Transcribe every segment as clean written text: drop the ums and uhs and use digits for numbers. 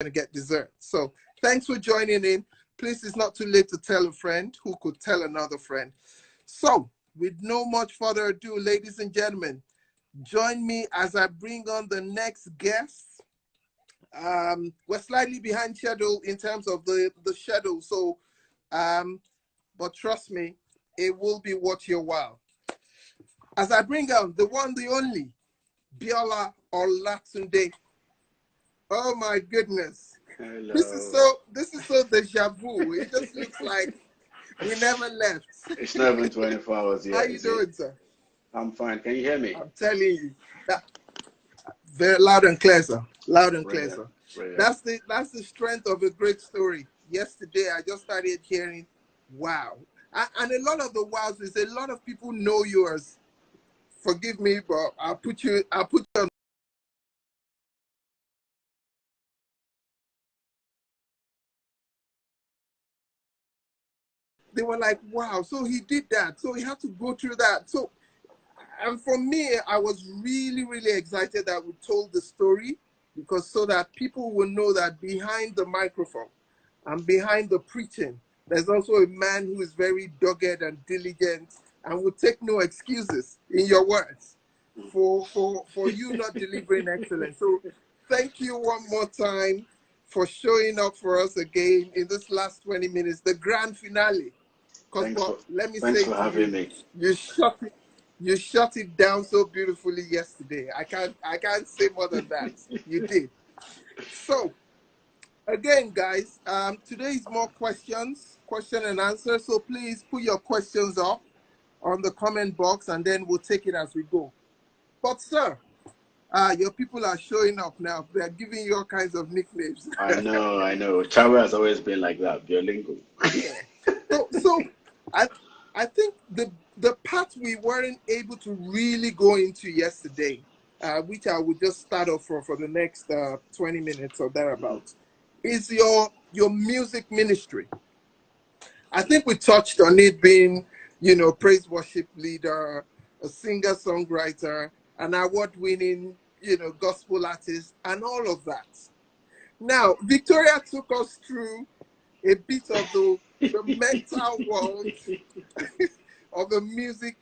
to get dessert. So thanks for joining in. Please, it's not too late to tell a friend who could tell another friend. So with no much further ado, ladies and gentlemen, join me as I bring on the next guest. We're slightly behind schedule in terms of the schedule. So, but trust me, it will be worth your while. As I bring on the one, the only, Biola Olatunde. Oh my goodness. Hello. This is so deja vu. It just looks like we never left. It's not even 24 hours yet. How you doing, sir? I'm fine. Can you hear me? I'm telling you. That, very loud and clear, sir. Loud and clear, sir. Brilliant. That's the strength of a great story. Yesterday, I just started hearing, wow. And a lot of the wows is a lot of people know yours. Forgive me, but I'll put you on. They were like, wow, so he did that. So he had to go through that. So, and for me, I was really, really excited that we told the story, because so that people will know that behind the microphone and behind the preaching, there's also a man who is very dogged and diligent and will take no excuses, in your words, for you not delivering excellence. So thank you one more time for showing up for us again in this last 20 minutes, the grand finale. Thanks for having me. You shut it down so beautifully yesterday. I can't say more than that. You did. So again, guys, today is more question and answer. So please put your questions up on the comment box, and then we'll take it as we go. But sir, your people are showing up now. They're giving you all kinds of nicknames. I know. Chawa has always been like that, Biolingo. Yeah. So I think the part we weren't able to really go into yesterday, which I would just start off for the next 20 minutes or thereabouts, is your music ministry. I think we touched on it being, praise worship leader, a singer songwriter, an award-winning, gospel artist, and all of that. Now, Victoria took us through a bit of the mental world of a music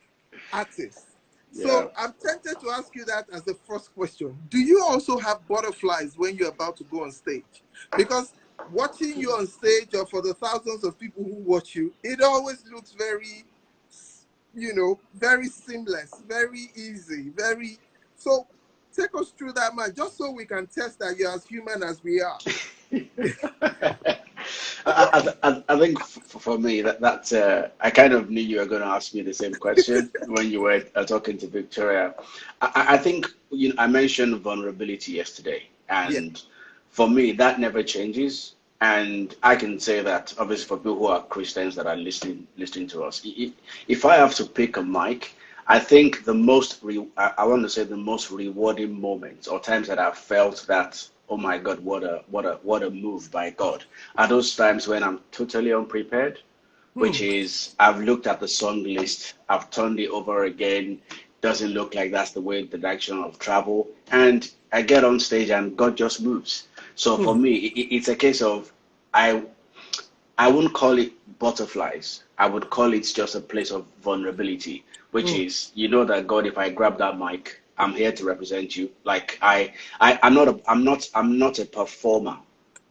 artist. Yeah. So I'm tempted to ask you that as the first question. Do you also have butterflies when you're about to go on stage? Because watching you on stage, or for the thousands of people who watch you, it always looks very, very seamless, very easy, so take us through that, man, just so we can test that you're as human as we are. I think for me that I kind of knew you were going to ask me the same question when you were talking to Victoria. I think I mentioned vulnerability yesterday, and for me that never changes. And I can say that obviously for people who are Christians that are listening to us, if I have to pick a mic, I think I want to say the most rewarding moments or times that I've felt that, oh my God, what a move by God, are those times when I'm totally unprepared, which is I've looked at the song list, I've turned it over again, doesn't look like that's the way the direction of travel, and I get on stage and God just moves. So for me, it's a case of I wouldn't call it butterflies. I would call it just a place of vulnerability, which is, that God, if I grab that mic, I'm here to represent you. Like I'm not a performer,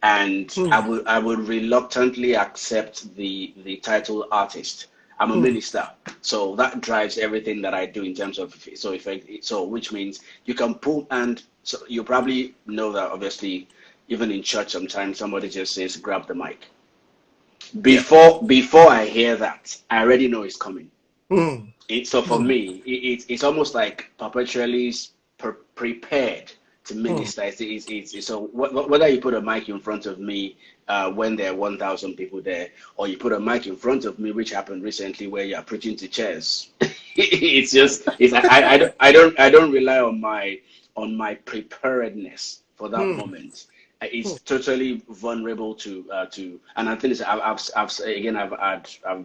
and I would reluctantly accept the title artist. I'm a minister, so that drives everything that I do in terms of which means you can pull, and so you probably know that obviously even in church sometimes somebody just says grab the mic. Before I hear that, I already know it's coming. So for me, it's almost like perpetually prepared to minister. So whether you put a mic in front of me when there are 1,000 people there, or you put a mic in front of me, which happened recently, where you are preaching to chairs, I don't rely on my preparedness for that moment. It's totally vulnerable to and I think I've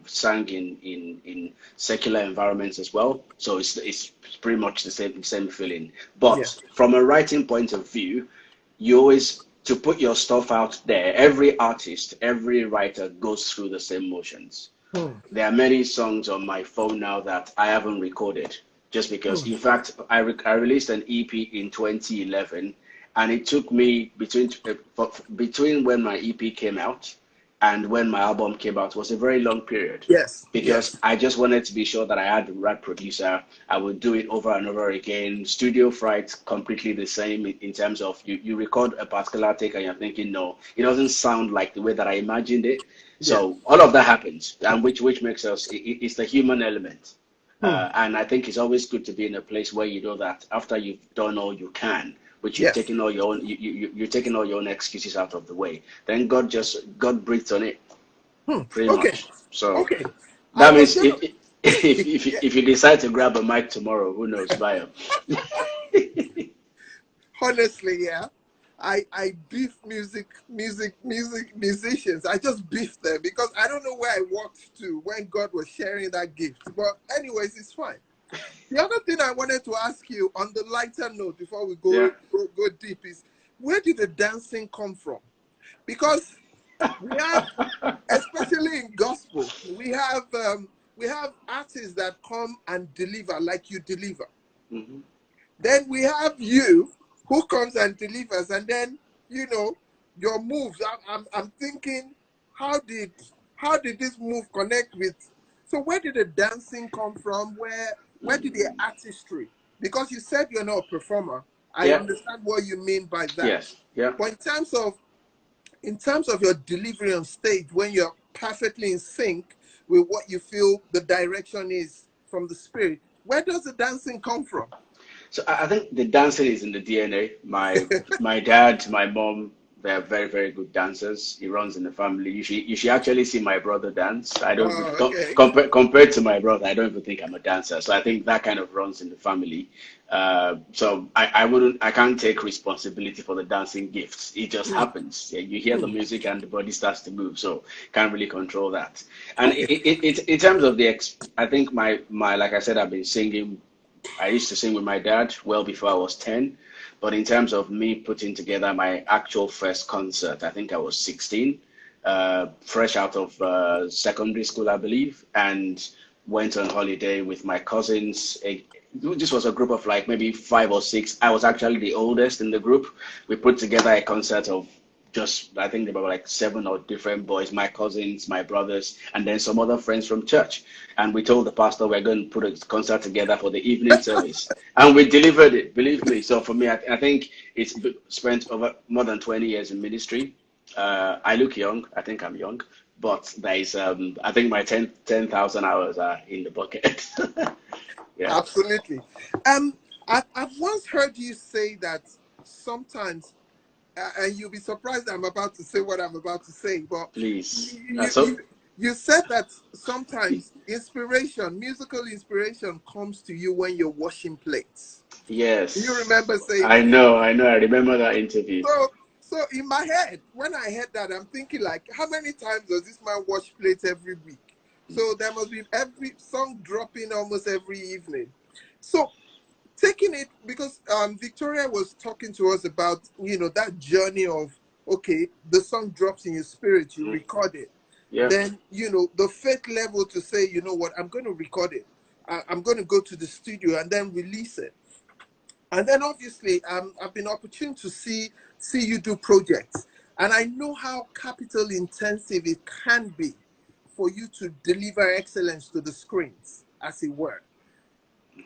sung in secular environments as well, so it's pretty much the same feeling. But from a writing point of view, you always to put your stuff out there. Every artist, every writer goes through the same motions. Hmm. There are many songs on my phone now that I haven't recorded just because, Hmm. in fact, I released an EP in 2011, and it took me between when my EP came out and when my album came out was a very long period Yes, because yes, I just wanted to be sure that I had the right producer. I would do it over and over again. Studio fright, completely the same in terms of you record a particular take and you're thinking, no, it doesn't sound like the way that I imagined it. yes. So all of that happens, and which makes us it's the human element. Hmm. And I think it's always good to be in a place where you know that after you've done all you can, which you've Yes. taken all your own, you're taking all your own excuses out of the way. Then God breathes on it, Hmm. pretty Okay. much. So Okay. I that was means gonna. if you decide to grab a mic tomorrow, who knows, buy 'em. Honestly, yeah. I beef musicians. I just beef them because I don't know where I walked to when God was sharing that gift. But anyways, it's fine. The other thing I wanted to ask you on the lighter note before we Yeah. go deep is where did the dancing come from? Because we have, especially in gospel, we have artists that come and deliver like you deliver. Mhm. Then we have you who comes and delivers, and then you know your moves. I'm thinking, how did how did this move connect with? So where did the dancing come from? Where did the artistry? Because you said you're not a performer. I Yeah. understand what you mean by that. Yes. Yeah. But in terms of your delivery on stage, when you're perfectly in sync with what you feel the direction is from the spirit, where does the dancing come from? So I think the dancing is in the DNA. My dad, my mom, they're very, very good dancers. It runs in the family. You should actually see my brother dance. I don't Oh, okay. compared to my brother, I don't even think I'm a dancer. So I think that kind of runs in the family. So I can't take responsibility for the dancing gifts. It just Hmm, happens. Yeah, you hear the hmm. music and the body starts to move. So can't really control that. And Okay. in terms of I think my like I said, I've been singing. I used to sing with my dad well before I was 10. But in terms of me putting together my actual first concert, I think I was 16, fresh out of secondary school, I believe, and went on holiday with my cousins. This was a group of like maybe five or six. I was actually the oldest in the group. We put together a concert of just I think there were like seven or different boys, my cousins, my brothers, and then some other friends from church. And we told the pastor we're going to put a concert together for the evening service, and we delivered it. Believe me. So for me, I think it's spent over more than 20 years in ministry. I look young. I think I'm young, but there is I think my 10,000 hours are in the bucket. Yeah. Absolutely. I've once heard you say that sometimes, and you'll be surprised I'm about to say what I'm about to say, but Please. you, you, you said that sometimes inspiration, musical inspiration comes to you when you're washing plates. You Yes. remember saying I that? know. I know. I remember that interview. So in my head, when I heard that, I'm thinking like, how many times does this man wash plates every week? So there must be every song dropping almost every evening. So taking it because Victoria was talking to us about that journey of okay, the song drops in your spirit, you Mm. record it, Yeah. then the faith level to say, you know what, I'm going to record it, I'm going to go to the studio and then release it. And then obviously, I've been opportune to see you do projects, and I know how capital intensive it can be for you to deliver excellence to the screens, as it were.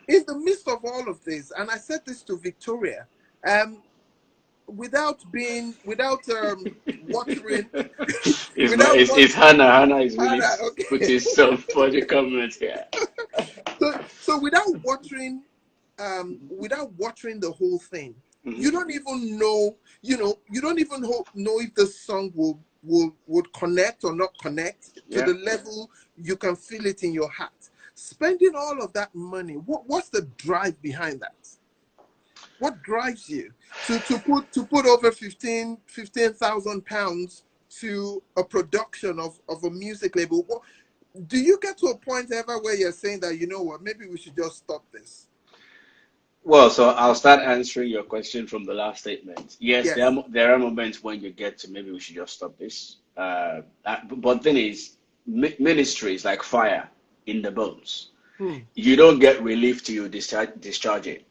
In the midst of all of this, and I said this to Victoria, um, without watering, without what It's Hannah. Hannah is really Hannah, okay. putting some funny comments here. So without watering the whole thing, Hmm. you don't even know, you don't even know if the song would connect or not connect to Yeah. the level you can feel it in your heart. Spending all of that money, what's the drive behind that? What drives you to put over 15,000 pounds to a production of a music label? Do you get to a point ever where you're saying that, you know what, maybe we should just stop this? Well, so I'll start answering your question from the last statement. Yes, Yes. there are moments when you get to maybe we should just stop this. But thing is, ministry is like fire in the bones. Hmm. You don't get relief till you discharge it.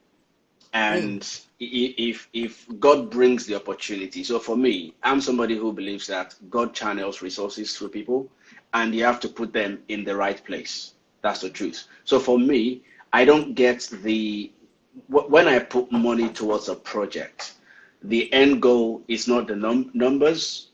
Hmm. And if God brings the opportunity, so for me, I'm somebody who believes that God channels resources through people, and you have to put them in the right place. That's the truth. So for me, I don't get when I put money towards a project, the end goal is not the numbers.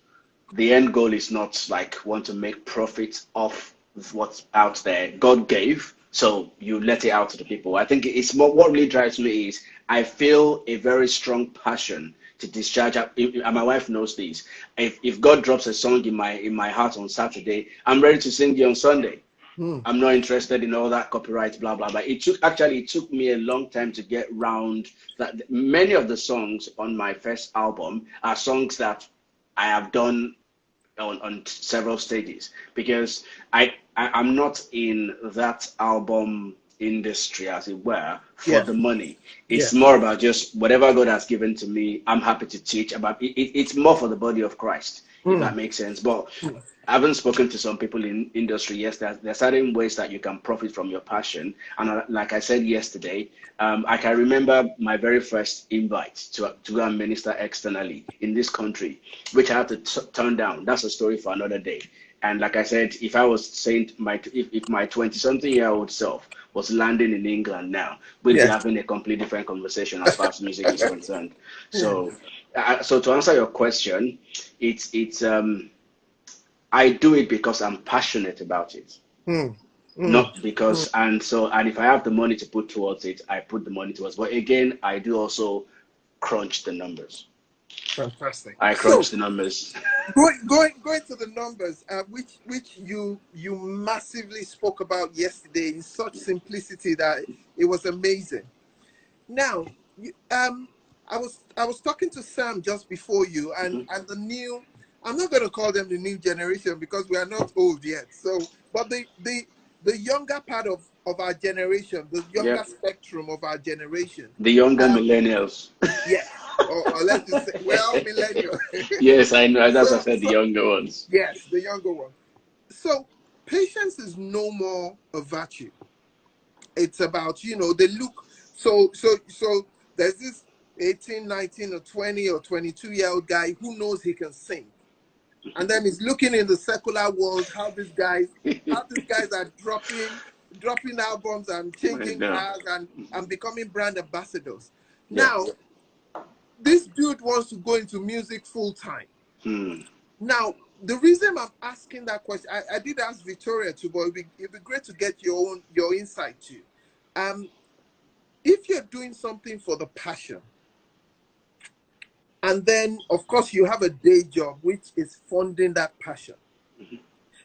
The end goal is not like want to make profit off what's out there. God gave, so you let it out to the people. I think it's more what really drives me is I feel a very strong passion to discharge. And my wife knows this. If God drops a song in my heart on Saturday, I'm ready to sing it on Sunday. Hmm. I'm not interested in all that copyright, blah blah blah. It took me a long time to get round that. Many of the songs on my first album are songs that I have done on several stages because I'm not in that album industry as it were for Yeah. the money. Yeah. It's more about just whatever God has given to me. I'm happy to teach about it's more for the body of Christ, if Hmm. that makes sense. But Hmm. I haven't spoken to some people in industry. Yes, there are certain ways that you can profit from your passion. And like I said yesterday, I can remember my very first invite to go and minister externally in this country, which I had to turn down. That's a story for another day. And like I said, if I was saying if my 20-something-year-old self was landing in England now, we'd be Yeah. having a completely different conversation as far as music is concerned. Yeah. So to answer your question, it's I do it because I'm passionate about it, Hmm. Hmm. not because and if I have the money to put towards it, I put the money towards. But again, I do also crunch the numbers. Fantastic. I So crunch the numbers. going to the numbers, which you massively spoke about yesterday in such simplicity that it was amazing. Now, I was talking to Sam just before you, and Mhm. and the new. I'm not going to call them the new generation because we are not old yet. So, but the younger part of our generation, the Yeah, younger spectrum of our generation. the younger Um, millennials. yes, or let's just say, well, millennial. Yes, I know. As I so said, the so younger ones. yes, the younger one. So patience is no more a virtue. It's about, they look. So there's this 18, 19, or 20 or 22-year-old guy who knows he can sing. And then he's looking in the secular world how these guys are dropping albums and I changing know. cars and becoming brand ambassadors. Yeah. Now, this dude wants to go into music full time. Hmm. Now, the reason I'm asking that question, I did ask Victoria too, but it'd be great to get your insight too. Um, if you're doing something for the passion, and then of course you have a day job which is funding that passion.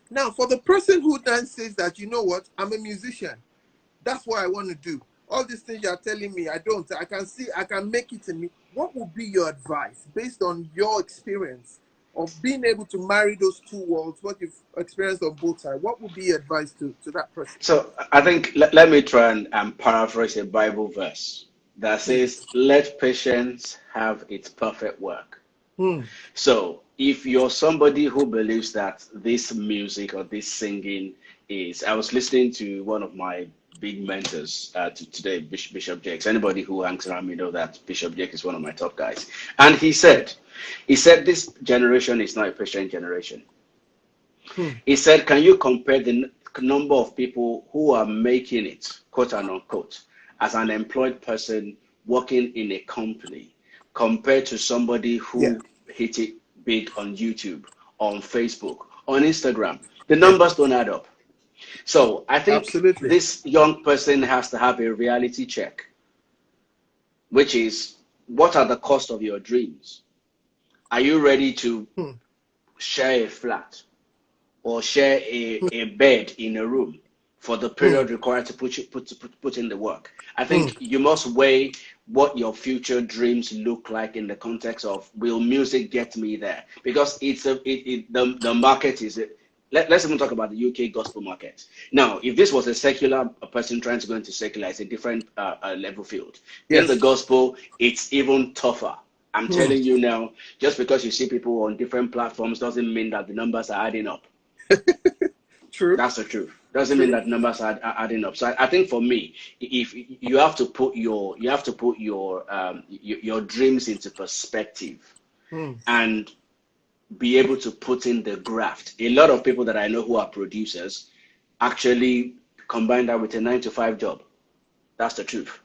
Now, for the person who then says that, you know what, I'm a musician, that's what I want to do. All these things you're telling me, I don't. I can see, I can make it in me. What would be your advice based on your experience of being able to marry those two worlds, what you've experienced on both sides? What would be your advice to that person? So I think let me try and paraphrase a Bible verse that Hmm. says, "Let patience have its perfect work." Hmm. So if you're somebody who believes that this music or this singing is, I was listening to one of my big mentors today, Bishop Jakes. Anybody who hangs around me know that Bishop Jakes is one of my top guys. And he said this generation is not a patient generation. Hmm. He said, can you compare the number of people who are making it, quote and unquote, as an employed person working in a company compared to somebody Yeah. who hit it big on YouTube, on Facebook, on Instagram? The Yeah. numbers don't add up. So I think Absolutely. this young person has to have a reality check, which is what are the cost of your dreams? Are you ready to Hmm. share a flat or share a bed in a room for the Hmm. period required to put in the work? I Hmm. think you must weigh what your future dreams look like in the context of will music get me there? Because the market is let's even talk about the UK gospel market. Now, if this was a secular person trying to go into secular, it's a different level field. In the Yes. gospel, it's even tougher. I'm Hmm. telling you now, just because you see people on different platforms doesn't mean that the numbers are adding up. True. That's the truth. Doesn't mean True. that numbers are adding up. So I think for me, if you have to put your dreams into perspective Hmm. and be able to put in the graft. A lot of people that I know who are producers actually combine that with a 9 to 5 job. That's the truth.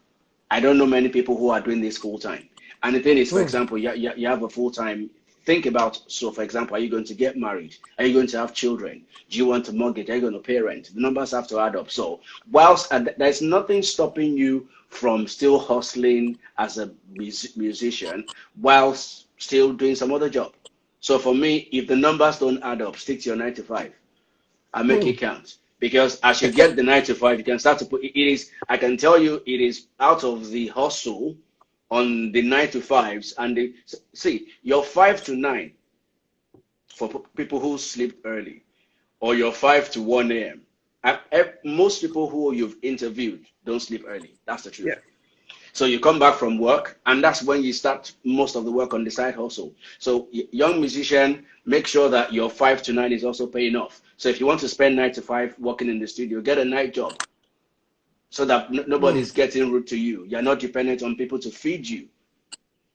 I don't know many people who are doing this full time. And the thing is, for Hmm. example, you have a full time. Think about, so for example, are you going to get married? Are you going to have children? Do you want a mortgage? Are you going to pay rent? The numbers have to add up. So, whilst there's nothing stopping you from still hustling as a musician, whilst still doing some other job. So, for me, if the numbers don't add up, stick to your 9 to 5 and make Hmm. it count. Because as you get the 9 to 5, you can start to put it is, I can tell you, it is out of the hustle on the 9 to 5s and the see your 5 to 9 for people who sleep early, or your 5 to 1 a.m. Most people who you've interviewed don't sleep early. That's the truth. Yeah. So you come back from work, and that's when you start most of the work on the side hustle. So young musician, make sure that your 5 to 9 is also paying off. So if you want to spend 9 to 5 working in the studio, get a night job so that Hmm. nobody's getting rude to you. You're not dependent on people to feed you.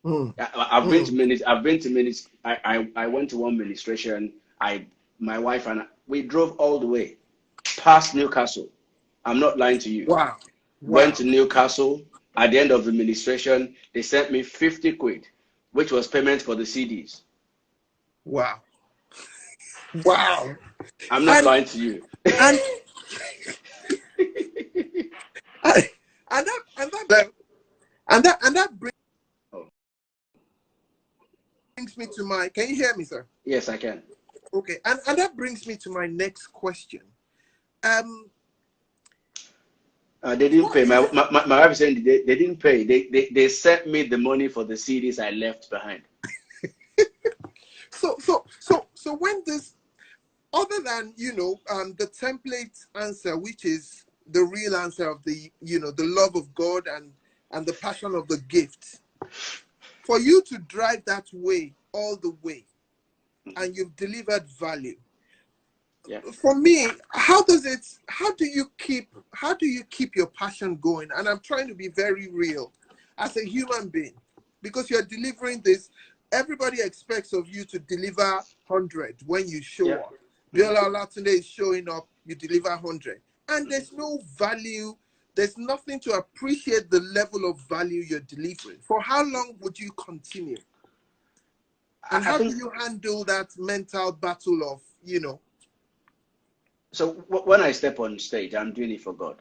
Hmm. I've been Hmm. to many. I've been to many. I went to one ministration. My wife and I, we drove all the way past Newcastle. I'm not lying to you. Wow. Went Wow. to Newcastle. At the end of the ministration, they sent me 50 quid, which was payment for the CDs. Wow. Wow. I'm not And lying to you. and I, and that Oh, brings me to my. Can you hear me, sir? yes, I can. Okay. And that brings me to my next question. Um. They didn't What pay. is it? My wife is saying they didn't pay. They sent me the money for the CDs I left behind. So when this, other than the template answer, which is the real answer of the love of God and the passion of the gift, for you to drive that way all the way, and you've delivered value. Yeah. For me, how do you keep your passion going? And I'm trying to be very real as a human being, because you're delivering this. Everybody expects of you to deliver 100 when you show Yeah. up. Biola Olatunde is showing up, you deliver 100. And there's no value, there's nothing to appreciate the level of value you're delivering. For how long would you continue? And I how do think you handle that mental battle of, so. When I step on stage, I'm doing it for God.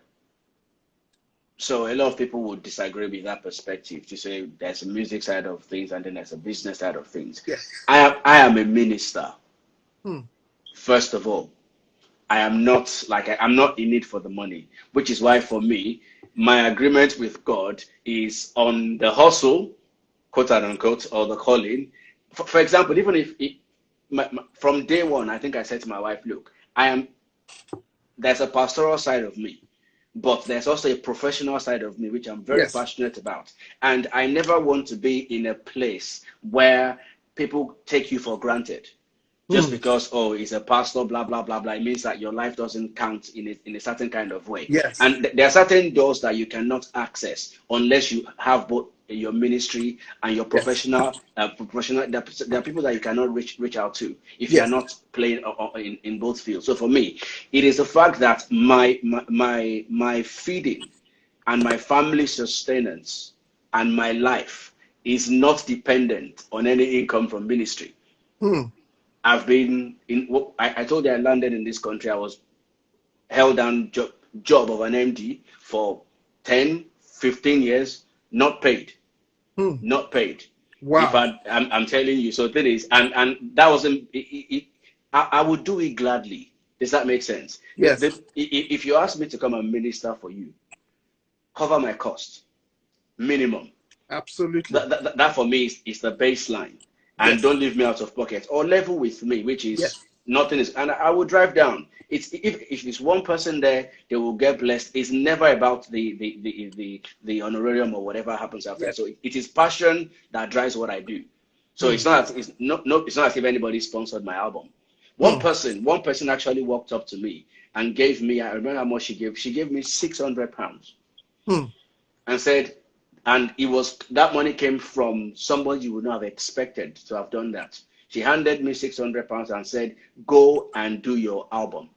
So a lot of people would disagree with that perspective to say there's a music side of things and then there's a business side of things. yes. I am a minister. Hmm. First of all, I'm not in it for the money, which is why for me, my agreement with God is on the hustle, quote unquote, or the calling. For example, even if from day one, I think I said to my wife, look, there's a pastoral side of me, but there's also a professional side of me, which I'm very Yes. passionate about. And I never want to be in a place where people take you for granted. Just Hmm. because, oh, he's a pastor, blah, blah, blah, blah, it means that your life doesn't count in a certain kind of way. Yes. And there are certain doors that you cannot access unless you have both your ministry and your Yes. professional. There are people that you cannot reach out to if you are Yes. not playing in both fields. So for me, it is the fact that my feeding and my family sustenance and my life is not dependent on any income from ministry. Hmm. I've been in. I told you I landed in this country. I was held down job of an MD for 10, 15 years, not paid, Hmm. not paid. If Wow. I'm telling you, so that is, and that wasn't. I would do it gladly. Does that make sense? Yes. If you ask me to come and minister for you, cover my cost, minimum. Absolutely. That for me is the baseline. And Yes. don't leave me out of pocket or level with me, which is Yes. Nothing is, and I will drive down. It's if it's one person there, they will get blessed. It's never about the honorarium or whatever happens after. Yes. So it is passion that drives what I do. So it's not it's not as if anybody sponsored my album. One person actually walked up to me and gave me, I remember how much she gave. She gave me £600 and said, and it was, that money came from somebody you would not have expected to have done that. She handed me £600 and said, go and do your album.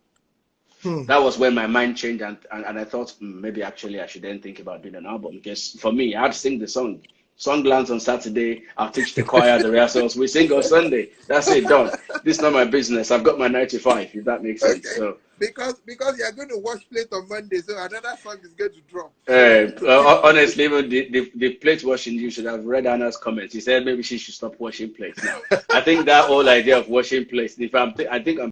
That was when my mind changed, and I thought maybe actually I should then think about doing an album, because for me, I had to sing the song. Song lands on Saturday, I'll teach the choir the rehearsals, we sing on Sunday. That's it, done. This is not my business. I've got my 9 to 5, if that makes sense. Okay. So because you're going to wash plate on Monday, so another song is going to drop. Honestly, even the plate washing, you should have read Anna's comments. He said maybe she should stop washing plates now. I think that whole idea of washing plates, I think I'm